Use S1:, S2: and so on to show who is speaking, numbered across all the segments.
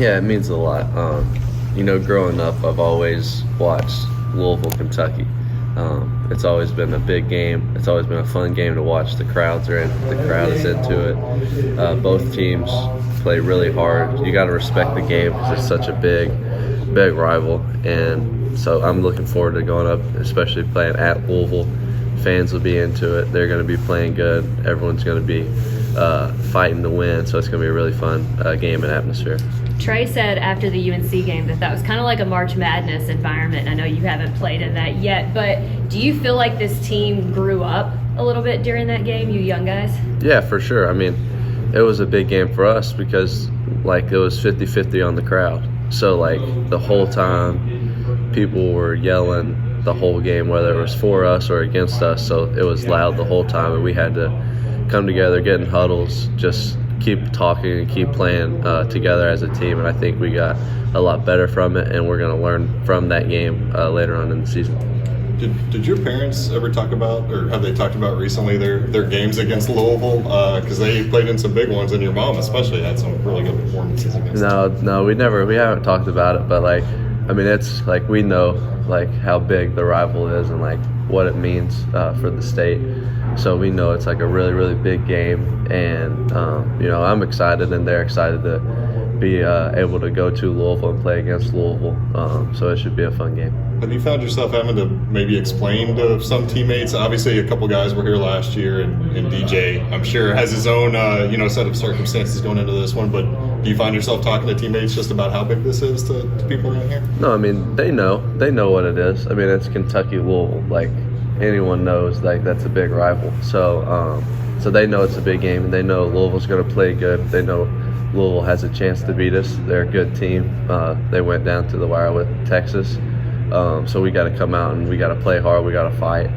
S1: Yeah, it means a lot. Growing up, I've always watched Louisville, Kentucky. It's always been a big game. It's always been a fun game to watch. The crowd is into it. Both teams play really hard. You got to respect the game because it's such a big rival. And so I'm looking forward to going up, especially playing at Louisville. Fans will be into it. They're going to be playing good. Everyone's going to be fighting to win. So it's going to be a really fun game and atmosphere.
S2: Trey said after the UNC game that was kind of like a March Madness environment. I know you haven't played in that yet, but do you feel like this team grew up a little bit during that game, you young guys?
S1: Yeah, for sure. I mean, it was a big game for us because, it was 50-50 on the crowd. So, the whole time people were yelling the whole game, whether it was for us or against us. So it was loud the whole time, and we had to come together, get in huddles, just keep talking and keep playing together as a team, and I think we got a lot better from it, and we're going to learn from that game later on in the season.
S3: Did your parents ever talk about, or have they talked about recently their games against Louisville? Because they played in some big ones, and your mom especially had some really good performances against them.
S1: No, we haven't talked about it, but it's we know how big the rival is and what it means for the state. So we know it's a really, really big game, and I'm excited, and they're excited to be able to go to Louisville and play against Louisville. So it should be a fun game.
S3: Have you found yourself having to maybe explain to some teammates? Obviously, a couple guys were here last year, and DJ, I'm sure, has his own set of circumstances going into this one. But do you find yourself talking to teammates just about how big this is to people around here?
S1: No, I mean they know what it is. I mean it's Kentucky Louisville. Anyone knows that's a big rival. So they know it's a big game, and they know Louisville's going to play good. They know Louisville has a chance to beat us. They're a good team. They went down to the wire with Texas. So we got to come out and we got to play hard. We got to fight.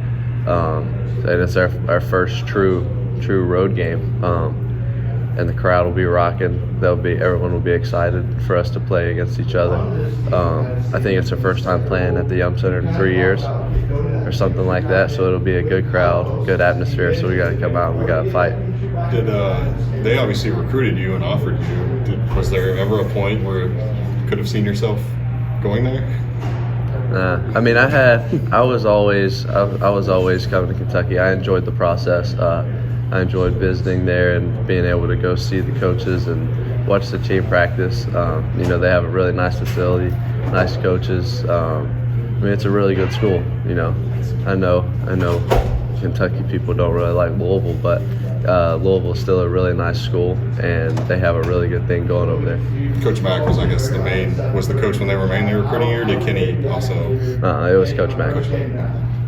S1: And it's our first true road game. And the crowd will be rocking. Everyone will be excited for us to play against each other. I think it's our first time playing at the Yum Center in 3 years or something like that. So it'll be a good crowd, good atmosphere. So we got to come out and we got to fight.
S3: Did they obviously recruited you and offered you? Was there ever a point where you could have seen yourself going there?
S1: I mean, I was always coming to Kentucky. I enjoyed the process. I enjoyed visiting there and being able to go see the coaches and watch the team practice. They have a really nice facility, nice coaches. I mean, it's a really good school. I know Kentucky people don't really like Louisville, but Louisville's still a really nice school, and they have a really good thing going over there.
S3: Coach Mack was, I guess, was the coach when they were mainly recruiting you, or did Kenny also?
S1: It was Coach Mack.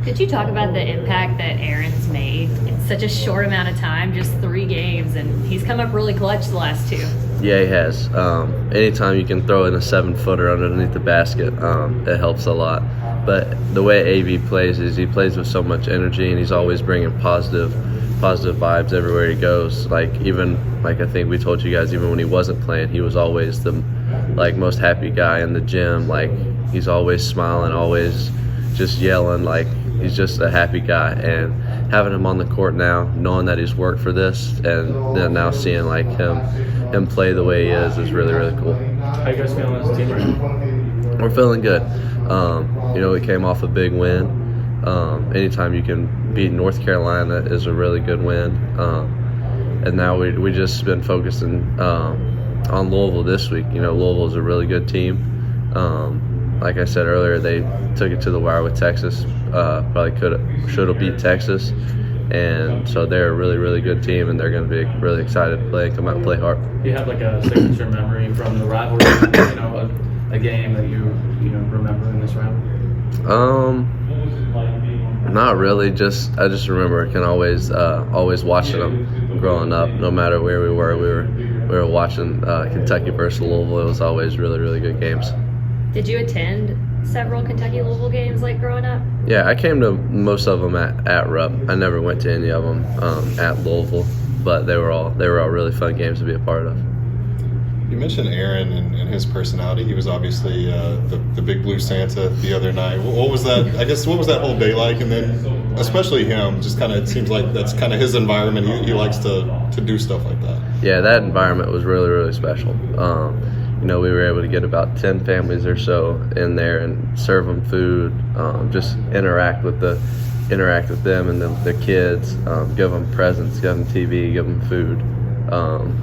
S2: Could you talk about the impact that Aaron's made in such a short amount of time, just 3 games, and he's come up really clutch the last 2?
S1: Yeah, he has. Anytime you can throw in a 7-footer underneath the basket, it helps a lot. But the way AV plays is he plays with so much energy, and he's always bringing positive vibes everywhere he goes. I think we told you guys, even when he wasn't playing, he was always the most happy guy in the gym. He's always smiling, always just yelling. He's just a happy guy, and having him on the court now, knowing that he's worked for this, and then now seeing him play the way he is really, really cool.
S4: How you guys feeling as a team?
S1: We're feeling good. We came off a big win. Anytime you can beat North Carolina is a really good win. And now we just been focusing on Louisville this week. Louisville is a really good team. Like I said earlier, they took it to the wire with Texas. Probably should have beat Texas. And so they're a really, really good team, and they're going to be really excited to come out and play hard.
S4: Do you have a signature memory from the rivalry, a game that you remember in this rivalry?
S1: Not really. I just remember always watching them growing up. No matter where we were watching Kentucky versus Louisville. It was always really, really good games.
S2: Did you attend several Kentucky Louisville games growing up?
S1: Yeah, I came to most of them at Rupp. I never went to any of them at Louisville, but they were all really fun games to be a part of.
S3: You mentioned Aaron and his personality. He was obviously the big blue Santa the other night. What was that? I guess what was that whole day like? And then especially him, just it seems like that's kind of his environment. He likes to do stuff like that.
S1: Yeah, that environment was really, really special. we were able to get about 10 families or so in there and serve them food, just interact with them and the kids, give them presents, give them TV, give them food.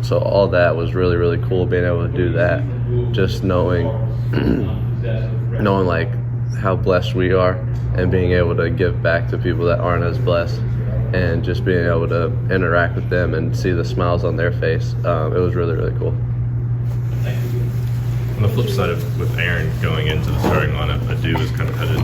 S1: So all that was really, really cool, being able to do that, just knowing like how blessed we are and being able to give back to people that aren't as blessed, and just being able to interact with them and see the smiles on their face. It was really, really cool.
S5: On the flip side with Aaron going into the starting lineup, Adu is kind of headed,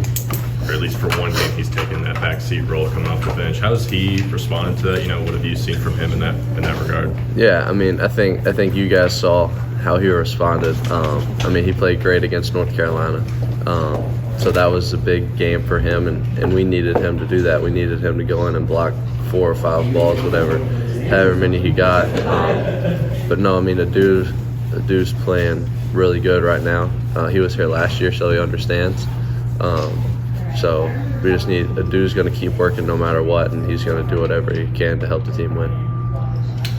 S5: or at least for one game, he's taken that backseat role coming off the bench. How has he responded to that? What have you seen from him in that regard?
S1: Yeah, I think you guys saw how he responded. He played great against North Carolina. So that was a big game for him, and we needed him to do that. We needed him to go in and block 4 or 5 balls, however many he got. But no, Adu's playing really good right now. He was here last year, so he understands. So we just need Adu's going to keep working no matter what, and he's going to do whatever he can to help the team win.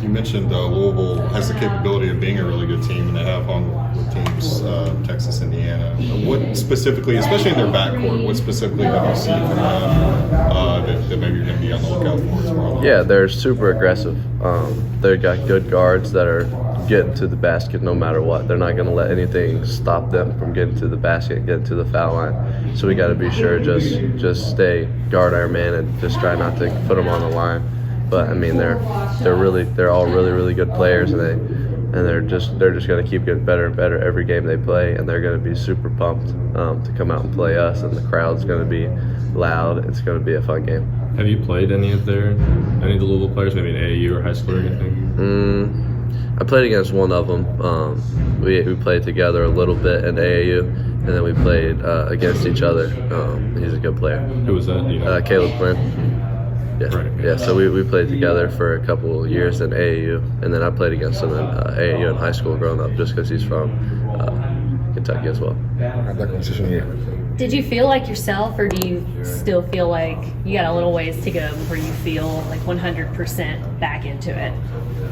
S3: You mentioned Louisville has the capability of being a really good team, and they have hung with teams, Texas, Indiana. What specifically, especially in their backcourt, what specifically have you seen from them that maybe you're going to be on the lookout for tomorrow?
S1: Yeah, they're super aggressive. They've got good guards that are getting to the basket no matter what. They're not going to let anything stop them from getting to the basket, getting to the foul line. So we got to be sure just stay guard our man and just try not to put them on the line. But they're all really, really good players, and they're just going to keep getting better and better every game they play, and they're going to be super pumped to come out and play us, and the crowd's going to be loud. It's going to be a fun game.
S5: Have you played any of the Louisville players, maybe in AAU or high school or anything?
S1: I played against one of them. We played together a little bit in AAU, and then we played against each other. He's a good player.
S5: Who was that?
S1: Caleb Quinn. Yeah, right. Yeah. So we played together for a couple of years in AAU, and then I played against him in AAU in high school growing up, just because he's from Kentucky as well.
S2: Did you feel like yourself, or do you still feel like you got a little ways to go before you feel like 100% back into it?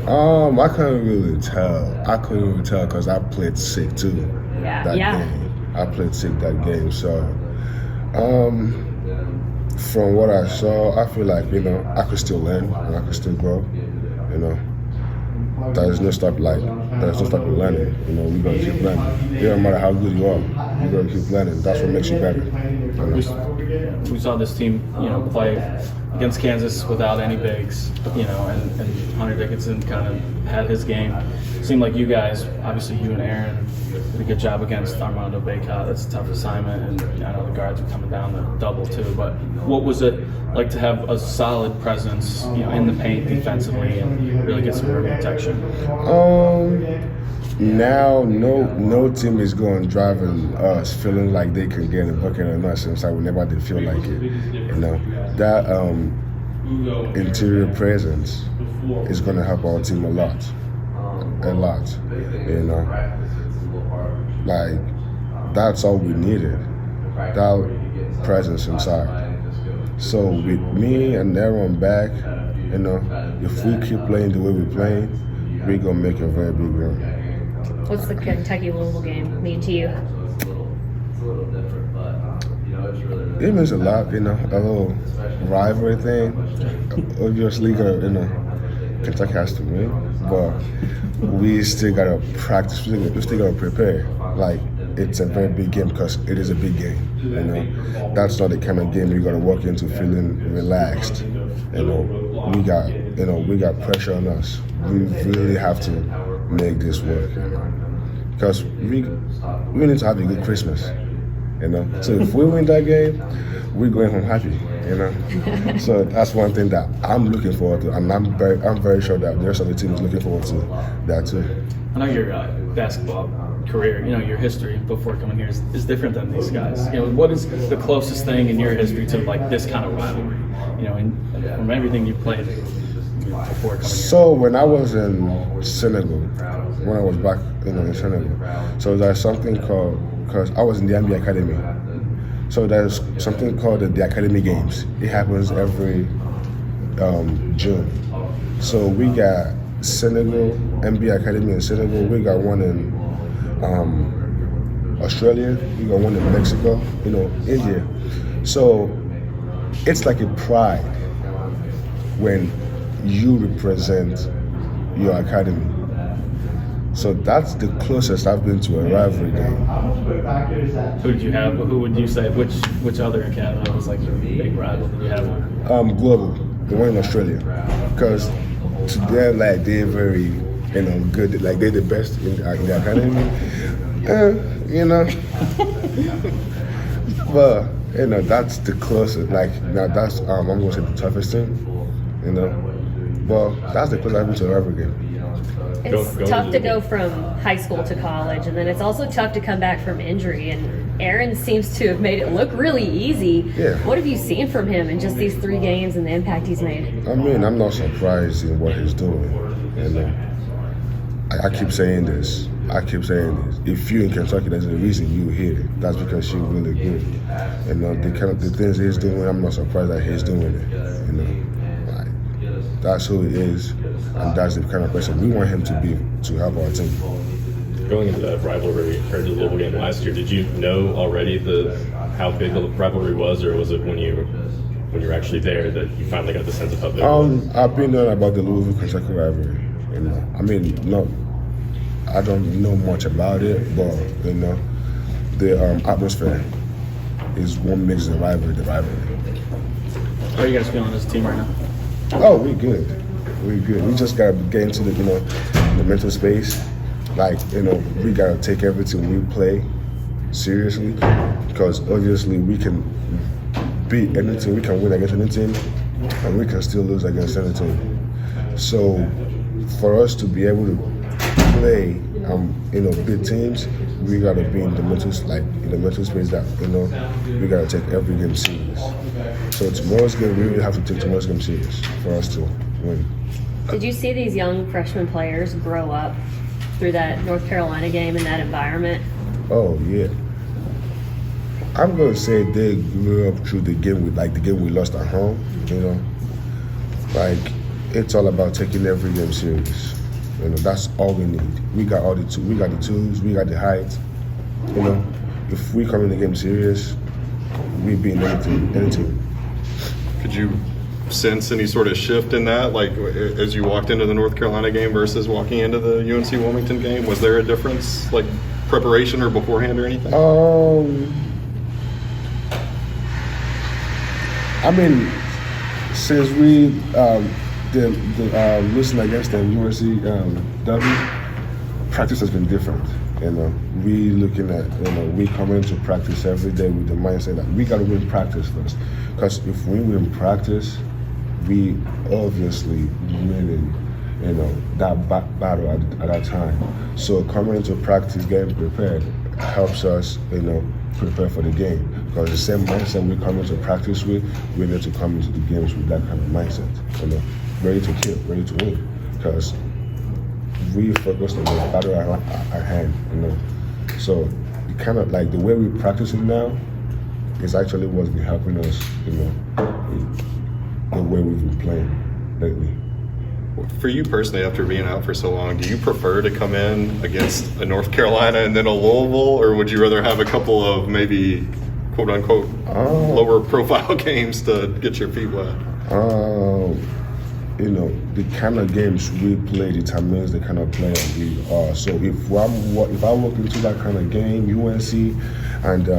S6: I couldn't really tell because I played sick too. That game. I played sick that game, so. From what I saw, I feel like, I could still learn and I could still grow, There's no stop in learning, We're going to keep learning. It doesn't matter how good you are, you're going to keep learning. That's what makes you better.
S4: We saw this team, play against Kansas without any bigs, and Hunter Dickinson kind of had his game. It seemed like you guys, obviously you and Aaron, did a good job against Armando Bacot. That's a tough assignment, and I know the guards are coming down the double too. But what was it like to have a solid presence, in the paint defensively and really get some rim protection?
S6: Now, no team is going driving us feeling like they can get a bucket on us. Since we never did feel like it. That interior presence is going to help our team a lot. Like, that's all we needed, that presence inside. So with me and everyone back, if we keep playing the way we're playing, we're going to make a very big run.
S2: What's the Kentucky-Louisville game mean to you?
S6: It means a lot, a little rivalry thing. Obviously, Kentucky has to win, but we still gotta practice. We still gotta prepare. Like, it's a very big game because it is a big game. That's not the kind of game you gotta walk into feeling relaxed. We got pressure on us. We really have to make this work. Because we need to have a good Christmas. So if we win that game, we're going home happy. So that's one thing that I'm looking forward to, and I'm very sure that the rest of the team is looking forward to that too.
S4: I know your basketball career, your history before coming here is different than these guys. What is the closest thing in your history to like this kind of rivalry? And from everything you played before coming here.
S6: So when I was in Senegal, when I was back in Senegal, so there's something called, because I was in the MBB Academy. So there's something called the Academy Games. It happens every June. So we got Senegal, MBB Academy in Senegal. We got one in Australia, we got one in Mexico, India. So it's like a pride when you represent your academy. So that's the closest I've been to a rivalry game.
S4: Who did you have? Who would you say? Which other academy was like your big rival? Did you have one?
S6: Global, the one in Australia, because to them, like they're very, good. Like they're the best in the academy. But that's the closest. Like now, that's I'm gonna say the toughest thing. But that's the closest I've been to a rivalry game.
S2: It's tough to go from high school to college, and then it's also tough to come back from injury. And Aaron seems to have made it look really easy.
S6: Yeah.
S2: What have you seen from him in just these 3 games and the impact he's made?
S6: I mean, I'm not surprised in what he's doing. I keep saying this. If you're in Kentucky, there's a reason you're here. That's because you're really good. The things he's doing, I'm not surprised that he's doing it. That's who he is, and that's the kind of person we want him to be to help our team.
S5: Going into that rivalry or the Louisville game last year, did you know already how big the rivalry was, or was it when you were actually there that you finally got the sense of how big it was?
S6: I've been knowing about the Louisville Kentucky rivalry. I mean, I don't know much about it, but the atmosphere is what makes the rivalry the rivalry.
S4: How are you guys feeling as a team right now?
S6: Oh, we're good. We just gotta get into the mental space. Like, we gotta take everything we play seriously, because obviously we can beat anything, we can win against anything, and we can still lose against anything. So for us to be able to play, big teams, we gotta be in the mental space that we gotta take every game serious. So tomorrow's game, we really have to take tomorrow's game serious for us to win.
S2: Did you see these young freshman players grow up through that North Carolina game in that environment?
S6: Oh yeah. I'm gonna say they grew up through the game we lost at home. Like it's all about taking every game serious. That's all we need. We got all the tools. We got the tools. We got the height. If we come in the game serious, we beat anything.
S3: Could you sense any sort of shift in that, like as you walked into the North Carolina game versus walking into the UNC Wilmington game? Was there a difference, like preparation or beforehand or anything?
S6: I mean, since we losing against the UNC practice has been different. We looking at we come into practice every day with the mindset that we got to win practice first, because if we win practice, we obviously winning that battle at that time. So coming into practice, getting prepared helps us prepare for the game, because the same mindset we come into practice with, we need to come into the games with that kind of mindset, ready to kill, ready to win, because we focused on the battle at hand, So kind of like the way we practice it now is actually what's been helping us, the way we've been playing lately.
S3: For you personally, after being out for so long, do you prefer to come in against a North Carolina and then a Louisville, or would you rather have a couple of maybe quote unquote lower profile games to get your feet wet? The kind of games we play determines the kind of player we are. So if I walk into that kind of game, UNC, and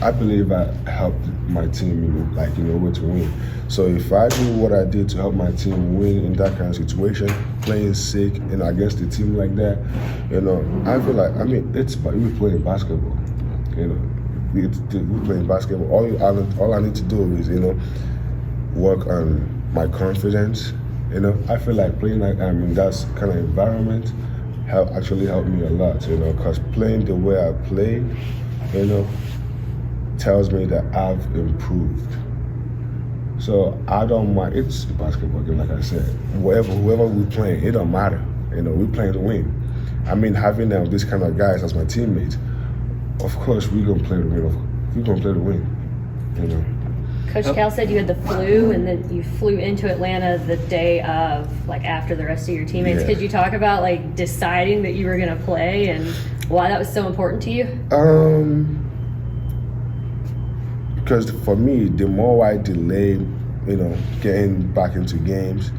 S3: I believe I helped my team, way to win. So if I do what I did to help my team win in that kind of situation, playing sick and against a team like that, I feel like, we playing basketball. We playing basketball. All I need to do is, work on my confidence. I feel like playing that kind of environment actually helped me a lot, because playing the way I play, tells me that I've improved. So I don't mind. It's a basketball game, like I said. Whoever we playing, it don't matter. We playing to win. Having these kind of guys as my teammates, of course we're gonna play to win. We're gonna play to win.
S2: Coach Cal said you had the flu, and then you flew into Atlanta the day of, like after the rest of your teammates.
S6: Yeah.
S2: Could you talk about like deciding that you were going to play and why that was so important to you?
S6: Because for me, the more I delay, getting back into games,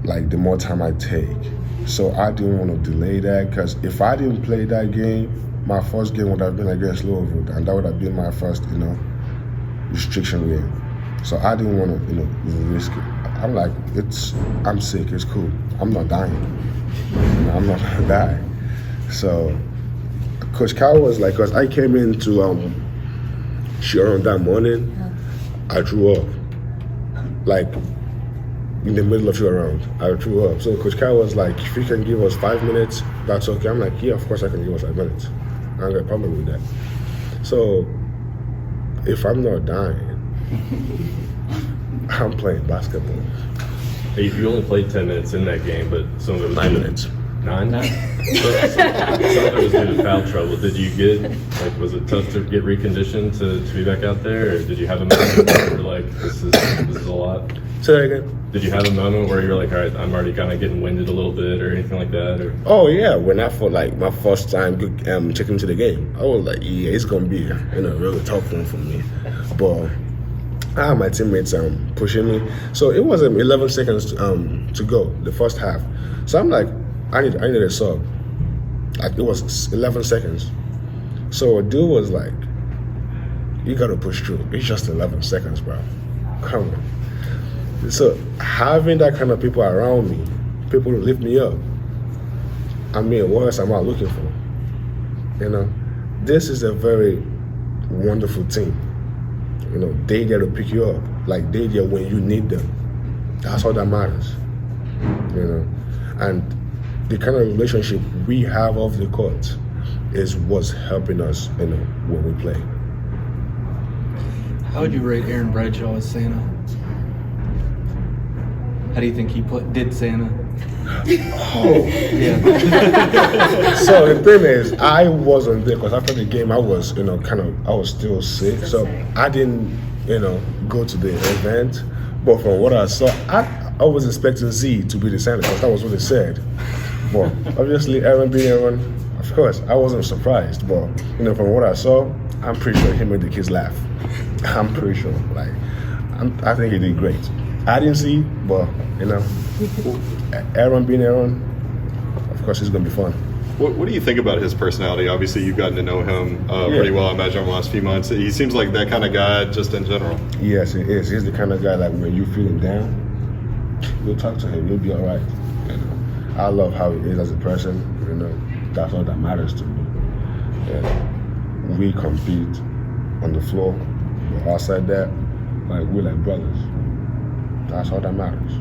S6: like the more time I take. So I didn't want to delay that, because if I didn't play that game, my first game would have been against Louisville, and that would have been my first, restriction game. So I didn't want to, risk it. I'm like, I'm sick, it's cool. I'm not dying. I'm not gonna die. So Coach Cal was like, because I came into Sheppard that morning, I threw up. Like in the middle of your round, I threw up. So Coach Cal was like, if you can give us 5 minutes, that's okay. I'm like, yeah, of course I can give us 5 minutes. I don't got a problem with that. So if I'm not dying, I'm playing basketball.
S5: You only played 10 minutes in that game, but some of it was
S6: 9 minutes.
S5: 9? Some of it was due to foul trouble. Did you get, was it tough to get reconditioned to be back out there? Or did you have a moment where you were like, this is a lot?
S6: Say that again.
S5: Did you have a moment where you were like, all right, I'm already kind of getting winded a little bit or anything like that? Or?
S6: Oh yeah, when I felt like my first time checking into the game, I was like, yeah, it's gonna be a really tough one for me. But I had my teammates pushing me, so it was 11 seconds to go, the first half. So I'm like, I need a sub. Like it was 11 seconds. So a dude was like, you gotta push through. It's just 11 seconds, bro. Come on. So having that kind of people around me, people who lift me up, I mean, what am I looking for? This is a very wonderful team. They there to pick you up, like they there when you need them. That's all that matters. And the kind of relationship we have off the court is what's helping us, when we play.
S7: How would you rate Aaron Bradshaw as Santa? How do you think he did Santa?
S6: Oh.
S7: Yeah.
S6: So the thing is, I wasn't there because after the game I was, I was still sick. So I didn't, go to the event. But from what I saw, I was expecting Z to be the Santa because that was what they said. But obviously Aaron being Aaron, of course, I wasn't surprised. But, from what I saw, I'm pretty sure he made the kids laugh. I'm pretty sure. I think he did great. I didn't see, but Aaron being Aaron, of course, it's gonna be fun.
S3: What do you think about his personality? Obviously, you've gotten to know him pretty well, I imagine, over the last few months. He seems like that kind of guy, just in general.
S6: Yes, he is. He's the kind of guy like when you feeling down, you'll talk to him. You'll be all right. I love how he is as a person. That's all that matters to me. And we compete on the floor, but outside that, we're like brothers. That's all that matters.